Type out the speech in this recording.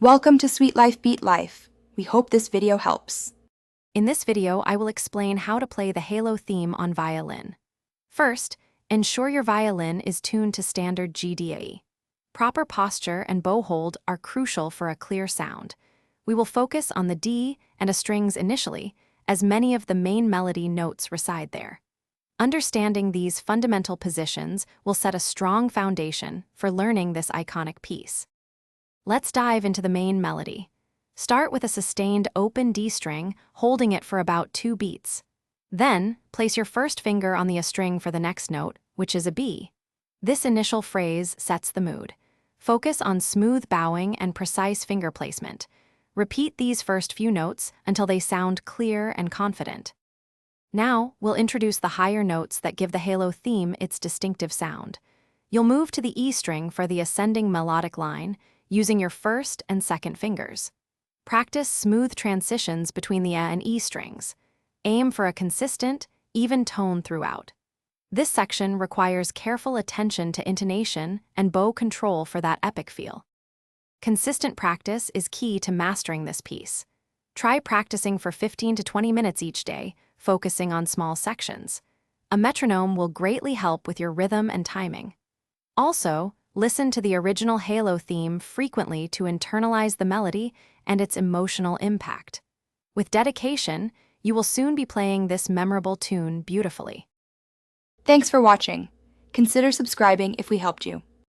Welcome to Sweet Life Beat Life. We hope this video helps. In this video, I will explain how to play the Halo theme on violin. First, ensure your violin is tuned to standard GDA. Proper posture and bow hold are crucial for a clear sound. We will focus on the D and A strings initially, as many of the main melody notes reside there. Understanding these fundamental positions will set a strong foundation for learning this iconic piece. Let's dive into the main melody. Start with a sustained open D string, holding it for about 2 beats. Then, place your first finger on the A string for the next note, which is a B. This initial phrase sets the mood. Focus on smooth bowing and precise finger placement. Repeat these first few notes until they sound clear and confident. Now, we'll introduce the higher notes that give the Halo theme its distinctive sound. You'll move to the E string for the ascending melodic line, using your first and second fingers. Practice smooth transitions between the A and E strings. Aim for a consistent, even tone throughout. This section requires careful attention to intonation and bow control for that epic feel. Consistent practice is key to mastering this piece. Try practicing for 15 to 20 minutes each day, focusing on small sections. A metronome will greatly help with your rhythm and timing. Also, listen to the original Halo theme frequently to internalize the melody and its emotional impact. With dedication, you will soon be playing this memorable tune beautifully. Thanks for watching. Consider subscribing if we helped you.